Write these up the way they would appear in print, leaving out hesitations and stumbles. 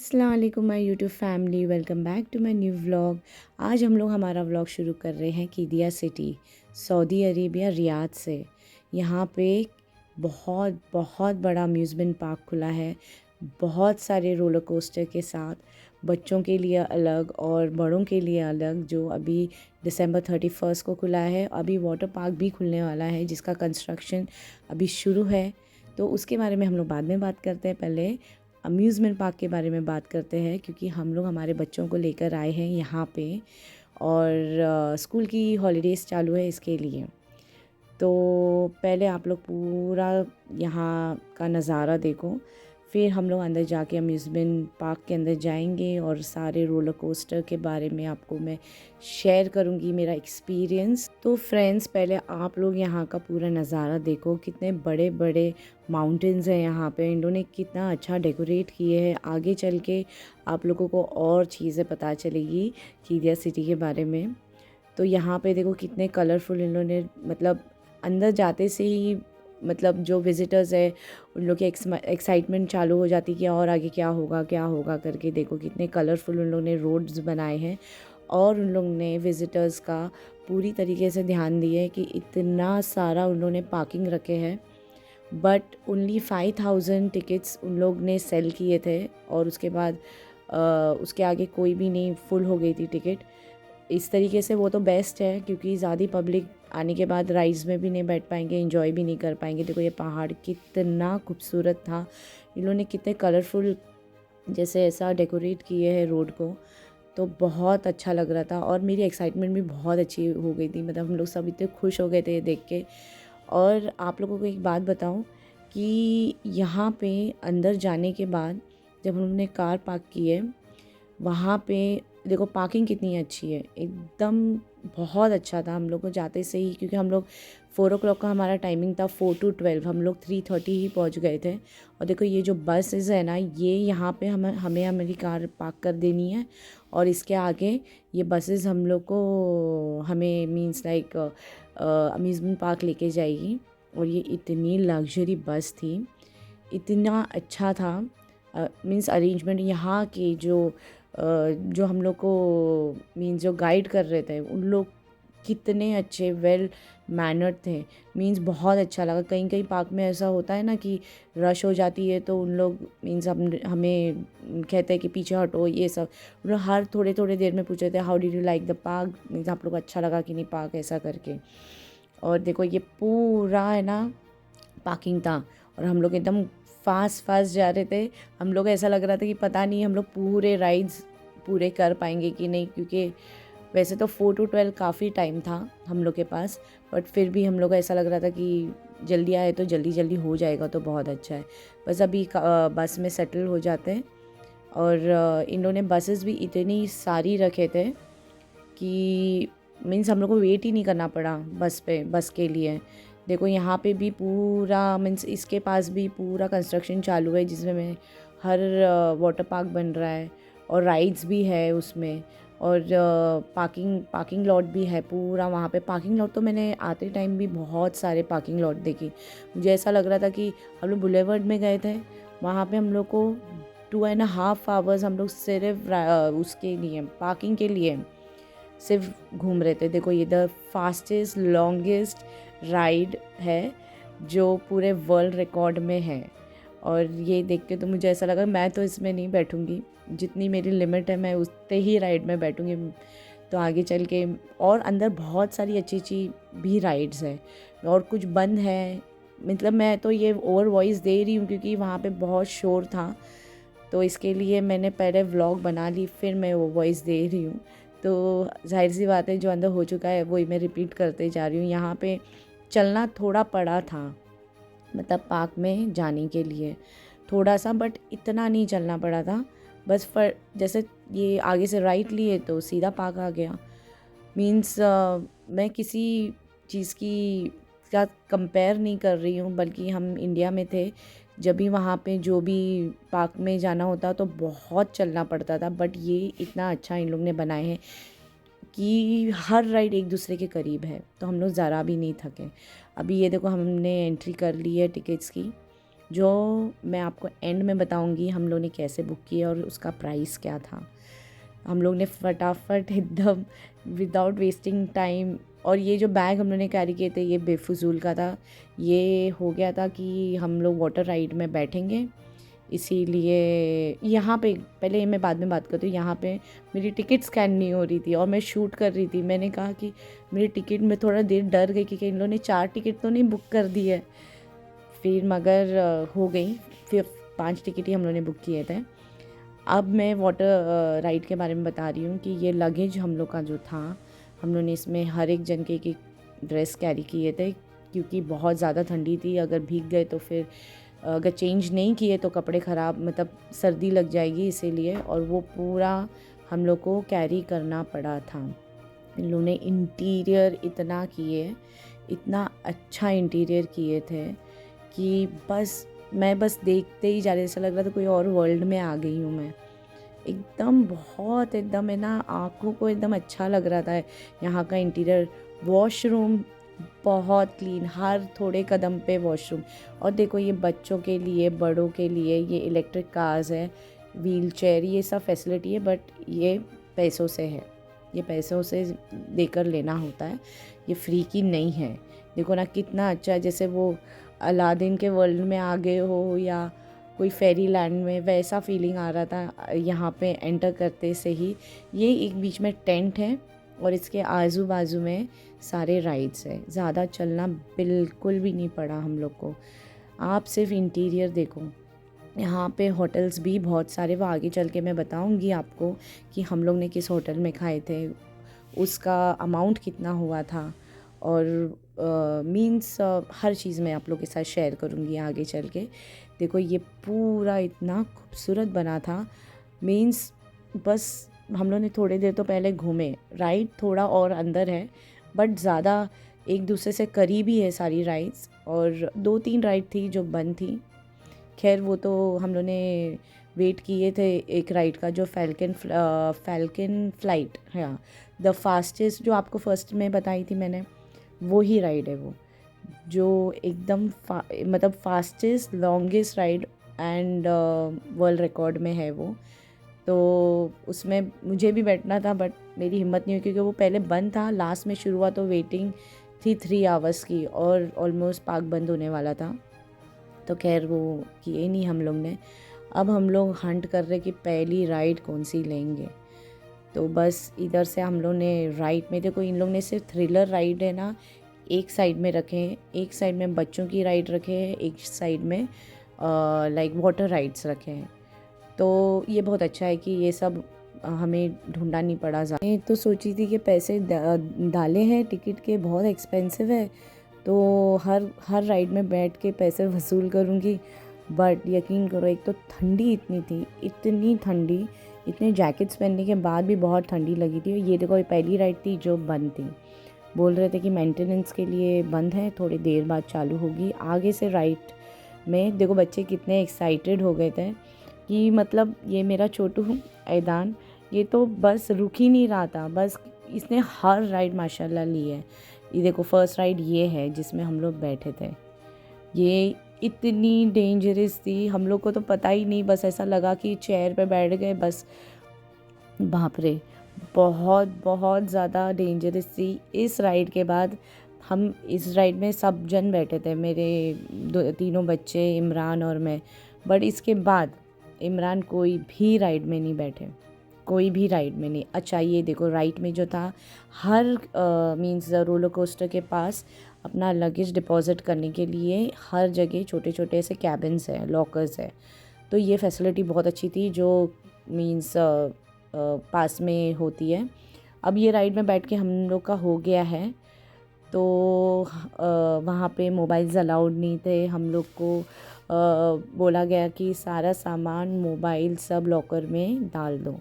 अस्सलाम वालेकुम my YouTube family, welcome back to my new vlog. आज हम लोग हमारा व्लॉग शुरू कर रहे हैं Qiddiya city, Saudi Arabia, Riyadh से। यहाँ पे बहुत बहुत बड़ा अम्यूज़मेंट पार्क खुला है, बहुत सारे रोलर कोस्टर के साथ, बच्चों के लिए अलग और बड़ों के लिए अलग, जो अभी दिसंबर 31 को खुला है। अभी वाटर पार्क भी खुलने वाला है जिसका कंस्ट्रक्शन अभी शुरू है, तो उसके बारे में हम लोग बाद में बात करते हैं। पहले अम्यूज़मेंट पार्क के बारे में बात करते हैं, क्योंकि हम लोग हमारे बच्चों को लेकर आए हैं यहाँ पे और स्कूल की हॉलीडेज़ चालू है इसके लिए। तो पहले आप लोग पूरा यहाँ का नज़ारा देखो, फिर हम लोग अंदर जाके अम्यूज़मेंट पार्क के अंदर जाएंगे और सारे रोलर कोस्टर के बारे में आपको मैं शेयर करूँगी, मेरा एक्सपीरियंस। तो फ्रेंड्स, पहले आप लोग यहाँ का पूरा नज़ारा देखो, कितने बड़े बड़े माउंटेन्स हैं यहाँ पे, इन्होंने कितना अच्छा डेकोरेट किए हैं। आगे चल के आप लोगों को और चीज़ें पता चलेगी कीदिया सिटी के बारे में। तो यहाँ पे देखो कितने कलरफुल इन्होंने, मतलब अंदर जाते से ही मतलब जो विज़िटर्स है उन लोग की एक्साइटमेंट चालू हो जाती है कि और आगे क्या होगा करके। देखो कितने कलरफुल उन लोगों ने रोड्स बनाए हैं और उन लोग ने विज़िटर्स का पूरी तरीके से ध्यान दिए है कि इतना सारा उन लोगों ने पार्किंग रखे हैं। बट ओनली 5000 टिकट्स उन लोग ने सेल किए थे और उसके बाद उसके आगे कोई भी नहीं, फुल हो गई थी टिकट। इस तरीके से वो तो बेस्ट है, क्योंकि ज़्यादा पब्लिक आने के बाद राइड्स में भी नहीं बैठ पाएंगे, एंजॉय भी नहीं कर पाएंगे। देखो ये पहाड़ कितना खूबसूरत था, इन्होंने कितने कलरफुल जैसे ऐसा डेकोरेट किए हैं रोड को, तो बहुत अच्छा लग रहा था और मेरी एक्साइटमेंट भी बहुत अच्छी हो गई थी। मतलब हम लोग सब इतने खुश हो गए थे ये देख के। और आप लोगों को एक बात बताऊं कि यहाँ पे अंदर जाने के बाद जब हमने कार पार्क की है, वहाँ पे देखो पार्किंग कितनी अच्छी है, एकदम बहुत अच्छा था। हम लोग को जाते से ही, क्योंकि हम लोग 4 o'clock का हमारा टाइमिंग था, 4 to 12, हम लोग 3:30 ही पहुँच गए थे। और देखो ये जो बसेस है ना, ये यहाँ पे हमें हमारी कार पार्क कर देनी है और इसके आगे ये बसेस हम लोग को हमें मीन्स लाइक अम्यूज़मेंट पार्क लेके जाएगी। और ये इतनी लग्जरी बस थी, इतना अच्छा था मीन्स अरेंजमेंट। यहाँ के जो हम लोग को मीन्स जो गाइड कर रहे थे उन लोग कितने अच्छे वेल मैनर्ड थे, मीन्स बहुत अच्छा लगा। कहीं कहीं पार्क में ऐसा होता है ना कि रश हो जाती है तो उन लोग मीन्स हमें कहते हैं कि पीछे हटो, ये सब। उन लोग हर थोड़े थोड़े देर में पूछे थे how did you like the park, means आप लोग अच्छा लगा कि नहीं पार्क, ऐसा करके। और देखो ये पूरा है ना पार्किंग था और हम लोग एकदम फास्ट फास्ट जा रहे थे। हम लोग ऐसा लग रहा था कि पता नहीं हम लोग पूरे राइड्स पूरे कर पाएंगे कि नहीं, क्योंकि वैसे तो 4 to 12 काफ़ी टाइम था हम लोग के पास, बट फिर भी हम लोग को ऐसा लग रहा था कि जल्दी आए तो जल्दी जल्दी हो जाएगा तो बहुत अच्छा है। बस अभी बस में सेटल हो जाते हैं। और इन्होंने बसेस भी इतनी सारी रखे थे कि मीन्स हम लोग को वेट ही नहीं करना पड़ा बस के लिए। देखो यहाँ पे भी पूरा मीन्स इसके पास भी पूरा कंस्ट्रक्शन चालू है, जिसमें में हर वाटर पार्क बन रहा है और राइड्स भी है उसमें। और पार्किंग लॉट भी है पूरा वहाँ पे। पार्किंग लॉट तो मैंने आते टाइम भी बहुत सारे पार्किंग लॉट देखी, मुझे ऐसा लग रहा था कि हम लोग बुलेवर्ड में गए थे। वहाँ पे हम लोग को 2.5 hours हम लोग सिर्फ उसके लिए पार्किंग के लिए सिर्फ घूम रहे थे। देखो ये द फास्टेस्ट लॉन्गेस्ट राइड है जो पूरे वर्ल्ड रिकॉर्ड में है। और ये देख के तो मुझे ऐसा लगा मैं तो इसमें नहीं बैठूंगी, जितनी मेरी लिमिट है मैं उतने ही राइड में बैठूंगी। तो आगे चल के और अंदर बहुत सारी अच्छी अच्छी भी राइड्स हैं और कुछ बंद है। मतलब मैं तो ये ओवर वॉइस दे रही हूँ क्योंकि वहाँ पे बहुत शोर था, तो इसके लिए मैंने पहले व्लॉग बना ली, फिर मैं वो वॉइस दे रही हूँ। तो जाहिर सी बात है जो अंदर हो चुका है वही मैं रिपीट करते जा रही हूँ। यहाँ पे चलना थोड़ा पड़ा था, मतलब पार्क में जाने के लिए थोड़ा सा, बट इतना नहीं चलना पड़ा था। बस पर जैसे ये आगे से राइट लिए तो सीधा पार्क आ गया। मीन्स मैं किसी चीज़ की का कंपेयर नहीं कर रही हूँ, बल्कि हम इंडिया में थे जब भी वहाँ पे जो भी पार्क में जाना होता तो बहुत चलना पड़ता था। बट ये इतना अच्छा इन लोग ने बनाए हैं कि हर राइड एक दूसरे के करीब है, तो हम लोग ज़रा भी नहीं थके। अभी ये देखो हमने एंट्री कर ली है टिकट्स की जो मैं आपको एंड में बताऊंगी हम लोग ने कैसे बुक किया और उसका प्राइस क्या था। हम लोग ने फटाफट एकदम विदाउट वेस्टिंग टाइम, और ये जो बैग हम लोग ने कैरी किए थे ये बेफजूल का था। ये हो गया था कि हम लोग वाटर राइड में बैठेंगे, इसीलिए यहाँ पे पहले मैं बाद में बात करती हूँ। यहाँ पे मेरी टिकट स्कैन नहीं हो रही थी और मैं शूट कर रही थी। मैंने कहा कि मेरी टिकट में थोड़ा देर डर गई कि इन लोगों ने 4 टिकट तो नहीं बुक कर दी है। फिर मगर हो गई, फिर 5 टिकट ही हम लोगों ने बुक किए थे। अब मैं वाटर राइड के बारे में बता रही हूँ कि ये लगेज हम लोग का जो था, हम लोगों ने इसमें हर एक जन के ड्रेस कैरी किए थे, क्योंकि बहुत ज़्यादा ठंडी थी। अगर भीग गए तो फिर अगर चेंज नहीं किए तो कपड़े ख़राब, मतलब सर्दी लग जाएगी, इसीलिए। और वो पूरा हम लोग को कैरी करना पड़ा था। इन लोगों ने इंटीरियर इतना किए, इतना अच्छा इंटीरियर किए थे कि मैं बस देखते ही जा रही, ऐसा लग रहा था कोई और वर्ल्ड में आ गई हूँ मैं। एकदम बहुत एकदम है ना, आँखों को एकदम अच्छा लग रहा था यहाँ का इंटीरियर। वॉशरूम बहुत क्लीन, हर थोड़े कदम पे वॉशरूम। और देखो ये बच्चों के लिए, बड़ों के लिए ये इलेक्ट्रिक कार्स है, व्हील चेयर, ये सब फैसिलिटी है, बट ये पैसों से है, ये पैसों से देकर लेना होता है, ये फ्री की नहीं है। देखो ना कितना अच्छा है, जैसे वो अलादीन के वर्ल्ड में आ गए हो या कोई फेरी लैंड में, वैसा फीलिंग आ रहा था यहाँ पे एंटर करते से ही। ये एक बीच में टेंट है और इसके आजू बाजू में सारे राइड्स है। ज़्यादा चलना बिल्कुल भी नहीं पड़ा हम लोग को। आप सिर्फ इंटीरियर देखो। यहाँ पे होटल्स भी बहुत सारे, वो आगे चल के मैं बताऊँगी आपको कि हम लोग ने किस होटल में खाए थे, उसका अमाउंट कितना हुआ था, और मीन्स हर चीज़ मैं आप लोग के साथ शेयर करूँगी आगे चल के। देखो ये पूरा इतना खूबसूरत बना था, मीन्स बस हम लोग ने थोड़ी देर तो पहले घूमे। राइड थोड़ा और अंदर है, बट ज़्यादा एक दूसरे से करीब ही है सारी राइड्स, और 2-3 राइड थी जो बंद थी। खैर वो तो हम लोग ने वेट किए थे एक राइड का, जो फैल्कन फ्लाइट, हाँ, द फास्टेस्ट, जो आपको फर्स्ट में बताई थी मैंने, वो ही राइड है वो, जो एकदम मतलब fastest longest ride and world record में है वो। तो उसमें मुझे भी बैठना था, बट मेरी हिम्मत नहीं हुई क्योंकि वो पहले बंद था, लास्ट में शुरू हुआ, तो वेटिंग थी 3 आवर्स की और ऑलमोस्ट पार्क बंद होने वाला था। तो खैर वो किए नहीं हम लोग ने। अब हम लोग हंट कर रहे कि पहली राइड कौन सी लेंगे। तो बस इधर से हम लोग ने राइड में, देखो इन लोग ने सिर्फ थ्रिलर राइड है ना एक साइड में रखे हैं, एक साइड में बच्चों की राइड रखे हैं, एक साइड में लाइक वाटर राइड्स रखे हैं। तो ये बहुत अच्छा है कि ये सब हमें ढूंढना नहीं पड़ा ज़्यादा। तो सोची थी कि पैसे डाले हैं टिकट के, बहुत एक्सपेंसिव है, तो हर राइड में बैठ के पैसे वसूल करूँगी। बट यकीन करो, एक तो ठंडी इतनी थी, इतनी ठंडी, इतने जैकेट्स पहनने के बाद भी बहुत ठंडी लगी थी। ये देखो, ये पहली राइड थी जो बंद थी, बोल रहे थे कि मेंटेनेंस के लिए बंद है, थोड़ी देर बाद चालू होगी। आगे से राइड में देखो बच्चे कितने एक्साइटेड हो गए थे कि मतलब ये मेरा छोटू ऐदान, ये तो बस रुक ही नहीं रहा था, बस इसने हर राइड माशाल्लाह ली है। ये देखो फर्स्ट राइड ये है जिसमें हम लोग बैठे थे, ये इतनी डेंजरस थी, हम लोग को तो पता ही नहीं, बस ऐसा लगा कि चेयर पे बैठ गए बस। बाप रे, बहुत बहुत ज़्यादा डेंजरस थी। इस राइड के बाद हम इस राइड में सब जन बैठे थे, मेरे तीनों बच्चे, इमरान और मैं। बट इसके बाद इमरान कोई भी राइड में नहीं बैठे, कोई भी राइड में नहीं। अच्छा ये देखो, राइड में जो था, हर मीन्स रोलर कोस्टर के पास अपना लगेज डिपॉजिट करने के लिए हर जगह छोटे छोटे ऐसे कैबिन्स हैं, लॉकर्स है। तो ये फैसिलिटी बहुत अच्छी थी, जो मीन्स पास में होती है। अब ये राइड में बैठ के हम लोग का हो गया है, तो वहाँ पे मोबाइल्स अलाउड नहीं थे। हम लोग को बोला गया कि सारा सामान, मोबाइल सब लॉकर में डाल दो।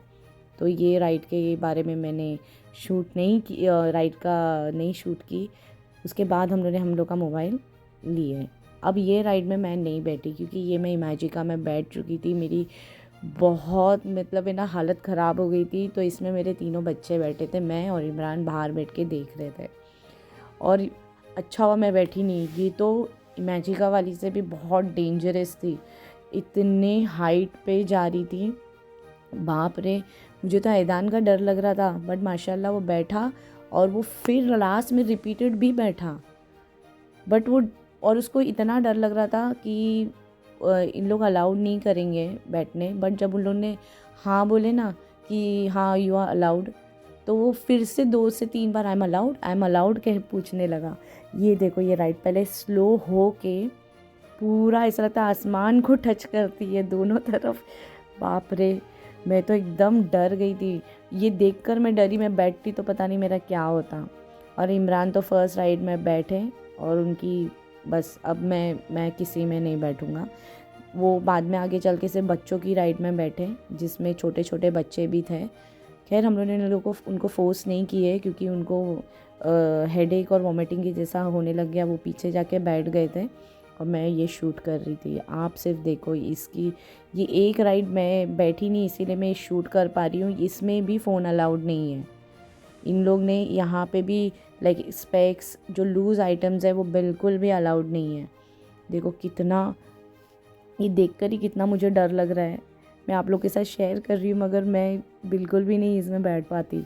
तो ये राइड के बारे में मैंने शूट नहीं की, राइड का नहीं शूट की। उसके बाद हम लोग का मोबाइल लिए। अब ये राइड में मैं नहीं बैठी क्योंकि ये मैं इमेजिका में बैठ चुकी थी, मेरी बहुत मतलब है ना हालत ख़राब हो गई थी। तो इसमें मेरे तीनों बच्चे बैठे थे, मैं और इमरान बाहर बैठ के देख रहे थे। और अच्छा हुआ मैं बैठी नहीं, ये तो इमेजिका वाली से भी बहुत डेंजरस थी, इतने हाइट पे जा रही थी, बाप रे। मुझे तो हैदान का डर लग रहा था, बट माशाल्लाह वो बैठा और वो फिर लास्ट में रिपीटेड भी बैठा, बट वो, और उसको इतना डर लग रहा था कि इन लोग अलाउड नहीं करेंगे बैठने, बट जब उन लोगों ने हाँ बोले ना कि हाँ यू आर अलाउड, तो वो फिर से 2 से 3 बार आई एम अलाउड कह पूछने लगा। ये देखो ये राइड पहले स्लो हो के पूरा ऐसा लगता है आसमान को टच करती है दोनों तरफ, बाप रे। मैं तो एकदम डर गई थी, ये देखकर मैं डरी, मैं बैठती तो पता नहीं मेरा क्या होता। और इमरान तो फर्स्ट राइड में बैठे और उनकी बस, अब मैं किसी में नहीं बैठूँगा। वो बाद में आगे चल के सिर्फ बच्चों की राइड में बैठे जिसमें छोटे छोटे बच्चे भी थे। खैर हम लोगों ने लोगों को उनको फोर्स नहीं किए क्योंकि उनको हेडेक और वॉमिटिंग की जैसा होने लग गया, वो पीछे जाके बैठ गए थे और मैं ये शूट कर रही थी। आप सिर्फ देखो इसकी, ये एक राइड मैं बैठी नहीं इसीलिए मैं शूट कर पा रही हूँ, इसमें भी फ़ोन अलाउड नहीं है। इन लोग ने यहाँ पे भी लाइक स्पेक्स जो लूज़ आइटम्स है वो बिल्कुल भी अलाउड नहीं है। देखो कितना, ये देखकर ही कितना मुझे डर लग रहा है। मैं आप लोग के साथ शेयर कर रही हूँ मगर मैं बिल्कुल भी नहीं इसमें बैठ पाती।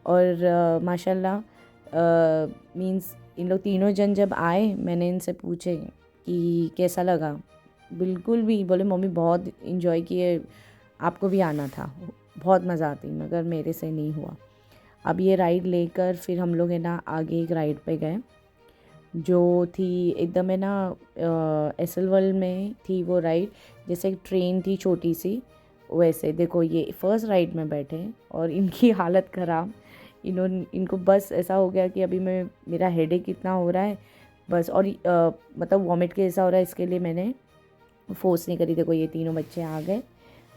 और माशाल्लाह मींस इन लोग तीनों जन जब आए, मैंने इनसे पूछे कि कैसा लगा, बिल्कुल भी बोले मम्मी बहुत इन्जॉय किए, आपको भी आना था, बहुत मज़ा आती, मगर मेरे से नहीं हुआ। अब ये राइड लेकर फिर हम लोग है ना आगे एक राइड पे गए जो थी एकदम है ना एसएल वर्ल्ड में थी वो राइड, जैसे एक ट्रेन थी छोटी सी वैसे। देखो ये फर्स्ट राइड में बैठे और इनकी हालत ख़राब, इनको बस ऐसा हो गया कि अभी मैं, मेरा हेडेक इतना हो रहा है बस, और मतलब वॉमिट के जैसा हो रहा है, इसके लिए मैंने फोर्स नहीं करी। देखो ये तीनों बच्चे आ गए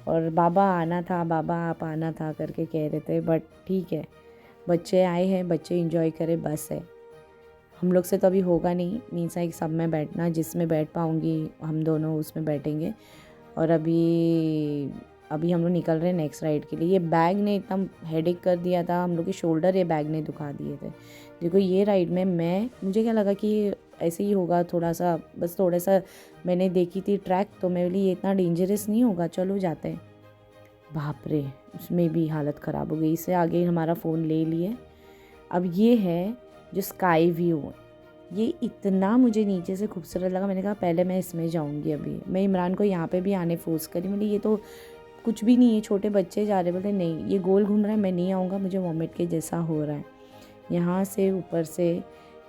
और बाबा आना था, बाबा आप आना था करके कह रहे थे, बट ठीक है बच्चे आए हैं, बच्चे एंजॉय करें बस है। हम लोग से तो अभी होगा नहीं, मीन्स एक सब में बैठना, जिसमें बैठ पाऊँगी हम दोनों उसमें बैठेंगे। और अभी हम लोग निकल रहे हैं नेक्स्ट राइड के लिए। ये बैग ने इतना हेडेक कर दिया था, हम लोग के शोल्डर ये बैग ने दुखा दिए थे। देखो ये राइड में मुझे क्या लगा कि ऐसे ही होगा थोड़ा सा, बस थोड़ा सा मैंने देखी थी ट्रैक तो मैं बोली ये इतना डेंजरस नहीं होगा, चलो जाते हैं। बाप रे, उसमें भी हालत ख़राब हो गई। इससे आगे हमारा फ़ोन ले लिए। अब ये है जो स्काई व्यू, ये इतना मुझे नीचे से खूबसूरत लगा, मैंने कहा पहले मैं इसमें जाऊंगी। अभी मैं इमरान को यहाँ पे भी आने फोर्स करी, मैंने ये तो कुछ भी नहीं है, छोटे बच्चे जा रहे, बोलते नहीं ये गोल घूम रहा है, मैं नहीं आऊँगा, मुझे वॉमिट के जैसा हो रहा है। यहाँ से ऊपर से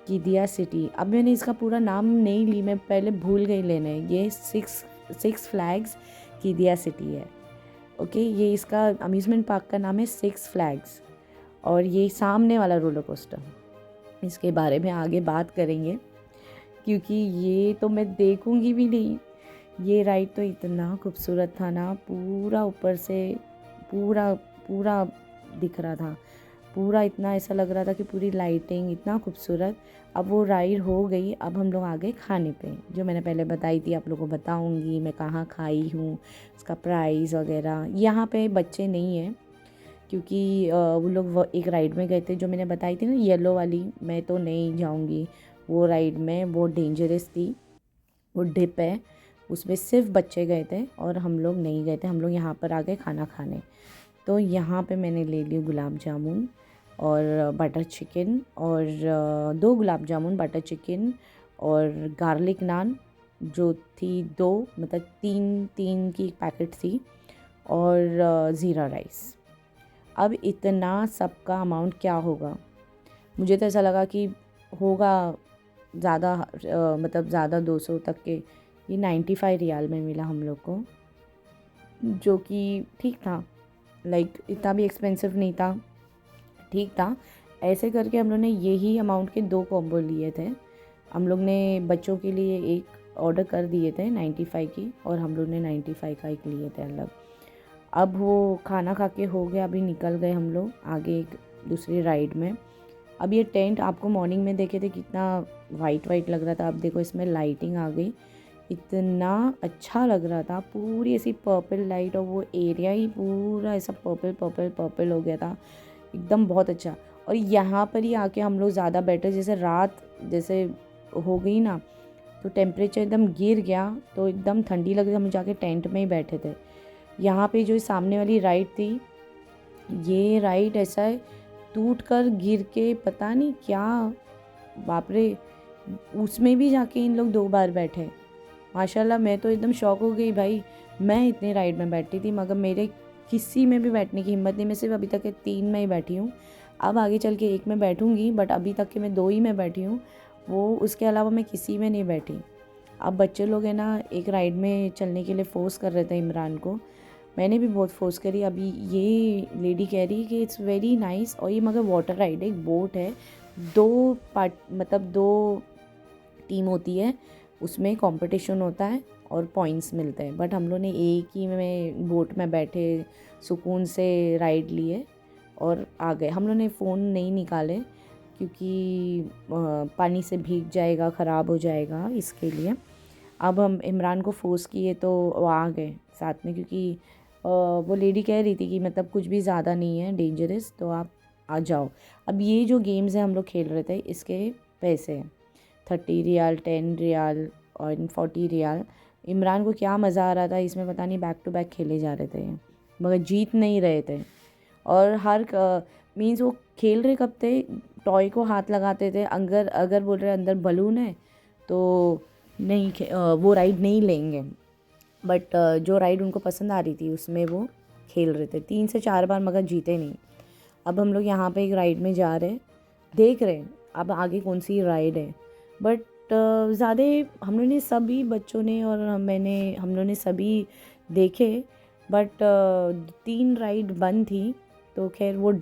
कीदिया सिटी, अब मैंने इसका पूरा नाम नहीं ली, मैं पहले भूल गई लेने। ये सिक्स फ्लैग्स कीदिया सिटी है, ओके। ये इसका अम्यूज़मेंट पार्क का नाम है सिक्स फ्लैग्स, और ये सामने वाला रोलर कोस्टर, इसके बारे में आगे बात करेंगे क्योंकि ये तो मैं देखूंगी भी नहीं। ये राइड तो इतना खूबसूरत था ना, पूरा ऊपर से पूरा पूरा दिख रहा था, पूरा इतना ऐसा लग रहा था कि पूरी लाइटिंग इतना खूबसूरत। अब वो राइड हो गई, अब हम लोग आ गए खाने पे, जो मैंने पहले बताई थी आप लोगों को बताऊंगी मैं कहाँ खाई हूँ, उसका प्राइस वगैरह। यहाँ पे बच्चे नहीं हैं क्योंकि वो लोग एक राइड में गए थे जो मैंने बताई थी ना येलो वाली, मैं तो नहीं जाऊंगी वो राइड में, वो डेंजरस थी, वो डिप है, उसमें सिर्फ बच्चे गए थे और हम लोग नहीं गए थे। हम लोग यहाँ पर आ गए खाना खाने। तो यहाँ पे मैंने ले ली गुलाब जामुन और बटर चिकन, और 2 गुलाब जामुन, बटर चिकन और गार्लिक नान जो थी 2, मतलब 3 की पैकेट थी, और ज़ीरा राइस। अब इतना सबका अमाउंट क्या होगा, मुझे तो ऐसा लगा कि होगा ज़्यादा, मतलब ज़्यादा 200 तक के। ये 95 रियाल में मिला हम लोग को, जो कि ठीक था, लाइक इतना भी एक्सपेंसिव नहीं था, ठीक था। ऐसे करके हम लोग ने यही अमाउंट के 2 कॉम्बो लिए थे। हम लोग ने बच्चों के लिए एक ऑर्डर कर दिए थे 95 की, और हम लोग ने 95 का एक लिए थे अलग। अब वो खाना खा के हो गया, अभी निकल गए हम लोग आगे एक दूसरी राइड में। अब ये टेंट आपको मॉर्निंग में देखे थे कितना वाइट लग रहा था, अब देखो इसमें लाइटिंग आ गई, इतना अच्छा लग रहा था, पूरी ऐसी पर्पल लाइट, और वो एरिया ही पूरा ऐसा पर्पल हो गया था एकदम, बहुत अच्छा। और यहाँ पर ही आके हम लोग ज़्यादा बेटर, जैसे रात जैसे हो गई ना, तो टेम्परेचर एकदम गिर गया, तो एकदम ठंडी लग रही, हम जाके टेंट में ही बैठे थे। यहाँ पे जो सामने वाली राइड थी, ये राइड ऐसा है टूट कर गिर के पता नहीं क्या, बाप रे, उसमें भी जाके इन लोग 2 बार बैठे। माशाल्लाह मैं तो एकदम शॉक हो गई भाई, मैं इतनी राइड में बैठी थी मगर मेरे किसी में भी बैठने की हिम्मत नहीं। मैं सिर्फ अभी तक के 3 में ही बैठी हूँ, अब आगे चल के 1 में बैठूँगी, बट अभी तक के मैं 2 ही में बैठी हूँ, वो उसके अलावा मैं किसी में नहीं बैठी। अब बच्चे लोग हैं ना, एक राइड में चलने के लिए फ़ोर्स कर रहे थे इमरान को, मैंने भी बहुत फ़ोर्स करी। अभी ये लेडी कह रही कि इट्स वेरी नाइस, और ये मगर वाटर राइड है, एक बोट है, 2 पार्ट मतलब 2 टीम होती है, उसमें कंपटीशन होता है और पॉइंट्स मिलते हैं। बट हम लोग ने एक ही में बोट में बैठे सुकून से राइड लिए और आ गए। हम लोग ने फ़ोन नहीं निकाले क्योंकि पानी से भीग जाएगा, ख़राब हो जाएगा, इसके लिए। अब हम इमरान को फ़ोर्स किए तो वो आ गए साथ में, क्योंकि वो लेडी कह रही थी कि मतलब कुछ भी ज़्यादा नहीं है डेंजरस, तो आप आ जाओ। अब ये जो गेम्स हैं हम लोग खेल रहे थे, इसके पैसे हैं 30 रियाल, 10 रियाल और 40 रियाल। इमरान को क्या मज़ा आ रहा था इसमें, पता नहीं, बैक टू बैक खेले जा रहे थे मगर जीत नहीं रहे थे। और हर मीन्स वो खेल रहे कब थे, टॉय को हाथ लगाते थे, अगर बोल रहे अंदर बलून है तो नहीं वो राइड नहीं लेंगे, बट जो राइड उनको पसंद आ रही थी उसमें वो खेल रहे थे 3 से 4 बार, मगर जीते नहीं। अब हम लोग यहाँ पे एक राइड में जा रहे, देख रहे अब आगे कौन सी राइड है, बट ज़्यादा हम लोग ने सभी बच्चों ने और हम लोग ने सभी देखे, बट 3 राइड बंद थी। तो खैर वो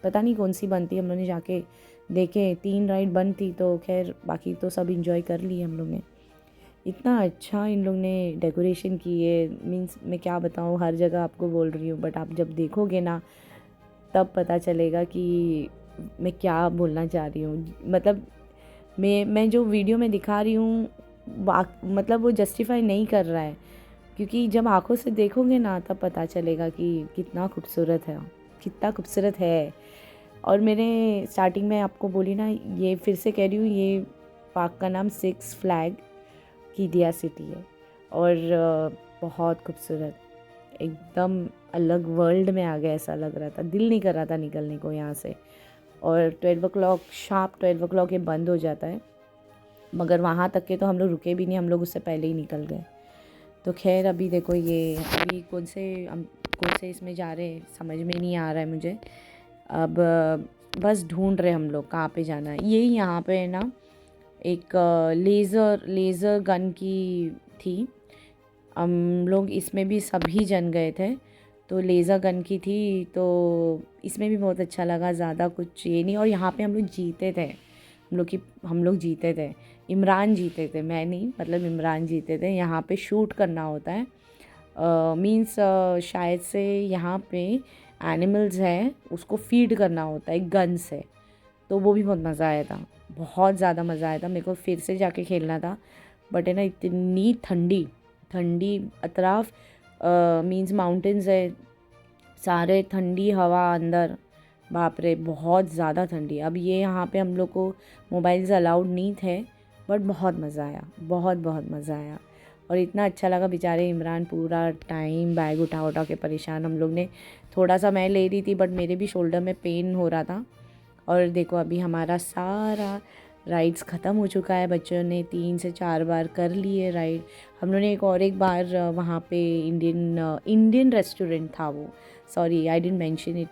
पता नहीं कौन सी बंद थी, हम लोग ने जाके देखे 3 राइड बंद थी, तो खैर बाकी तो सब इंजॉय कर लिए हम लोग ने। इतना अच्छा इन लोग ने डेकोरेशन की है, मीन्स मैं क्या बताऊँ, हर जगह आपको बोल रही हूँ, बट आप जब देखोगे ना तब पता चलेगा कि मैं क्या बोलना चाह रही हूँ। मतलब मैं जो वीडियो में दिखा रही हूँ मतलब वो जस्टिफाई नहीं कर रहा है, क्योंकि जब आंखों से देखोगे ना तब पता चलेगा कि कितना खूबसूरत है, कितना खूबसूरत है। और मैंने स्टार्टिंग में आपको बोली ना, ये फिर से कह रही हूँ, ये पार्क का नाम 6 फ्लैग कीदिया सिटी है, और बहुत खूबसूरत, एकदम अलग वर्ल्ड में आ गया ऐसा लग रहा था, दिल नहीं कर रहा था निकलने को यहाँ से। और 12 o'clock शार्प 12 o'clock ये बंद हो जाता है, मगर वहाँ तक के तो हम लोग रुके भी नहीं, हम लोग उससे पहले ही निकल गए। तो खैर अभी देखो, ये अभी कौन से इसमें जा रहे हैं समझ में नहीं आ रहा है मुझे। अब बस ढूंढ रहे हम लोग कहाँ पे जाना है। ये यहाँ पे है ना एक लेज़र गन की थी, हम लोग इसमें भी सभी जन गए थे, तो लेज़र गन की थी, तो इसमें भी बहुत अच्छा लगा, ज़्यादा कुछ ये नहीं। और यहाँ पे हम लोग जीते थे, हम लोग जीते थे, इमरान जीते थे, मैं नहीं, मतलब इमरान जीते थे। यहाँ पे शूट करना होता है, मींस शायद से यहाँ पे एनिमल्स हैं, उसको फीड करना होता है गन से। तो वो भी बहुत मज़ा आया था, बहुत ज़्यादा मज़ा आया था। मेरे को फिर से जाके खेलना था, बट है ना इतनी ठंडी ठंडी अतराफ मींस माउंटेन्स है सारे, ठंडी हवा अंदर, बाप रे बहुत ज़्यादा ठंडी। अब ये यहाँ पे हम लोग को मोबाइल्स अलाउड नहीं थे, बट बहुत मज़ा आया, बहुत बहुत मज़ा आया। और इतना अच्छा लगा, बेचारे इमरान पूरा टाइम बैग उठा के परेशान, हम लोग ने थोड़ा सा मैं ले रही थी, बट मेरे भी शोल्डर में पेन हो रहा था। और देखो अभी हमारा सारा राइड्स ख़त्म हो चुका है, बच्चों ने 3 से 4 बार कर लिए राइड। हम लोगों ने एक बार वहाँ पे इंडियन रेस्टोरेंट था वो, sorry I didn't mention it.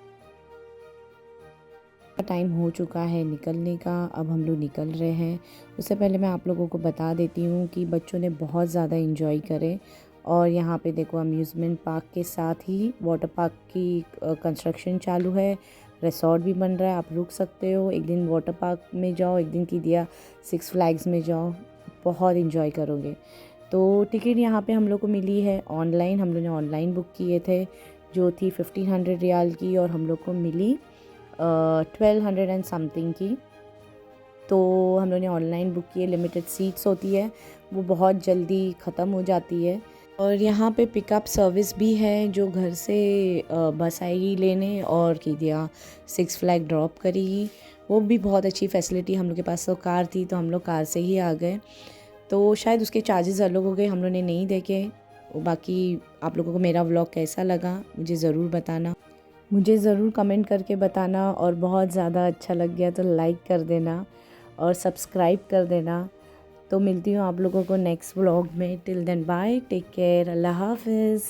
Time हो चुका है निकलने का, अब हम लोग निकल रहे हैं। उससे पहले मैं आप लोगों को बता देती हूँ कि बच्चों ने बहुत ज़्यादा इन्जॉय करे। और यहाँ पे देखो अम्यूज़मेंट पार्क के साथ ही वाटर पार्क की कंस्ट्रक्शन चालू है, रिसॉर्ट भी बन रहा है, आप रुक सकते हो। एक दिन वाटर पार्क में जाओ, एक दिन कीदिया 6 फ्लैग्स में जाओ, बहुत इन्जॉय करोगे। तो टिकट यहाँ पे हम लोग को मिली है ऑनलाइन, हम लोग ने ऑनलाइन बुक किए थे, जो थी 1500 रियाल की, और हम लोग को मिली 1200 एंड समथिंग की। तो हम लोगों ने ऑनलाइन बुक की है, लिमिटेड सीट्स होती है, वो बहुत जल्दी ख़त्म हो जाती है। और यहाँ पे पिकअप सर्विस भी है, जो घर से बस आएगी लेने और कीदिया 6 फ्लैग ड्रॉप करेगी, वो भी बहुत अच्छी फैसिलिटी। हम लोग के पास तो कार थी, तो हम लोग कार से ही आ गए। तो शायद उसके चार्जेस अलग हो गए, हम लोगों ने नहीं देखे। बाकी आप लोगों को मेरा व्लॉग कैसा लगा मुझे ज़रूर बताना, मुझे ज़रूर कमेंट करके बताना, और बहुत ज़्यादा अच्छा लग गया तो लाइक कर देना और सब्सक्राइब कर देना। तो मिलती हूँ आप लोगों को नेक्स्ट व्लॉग में। Till then bye, take care, अल्लाह हाफिज़।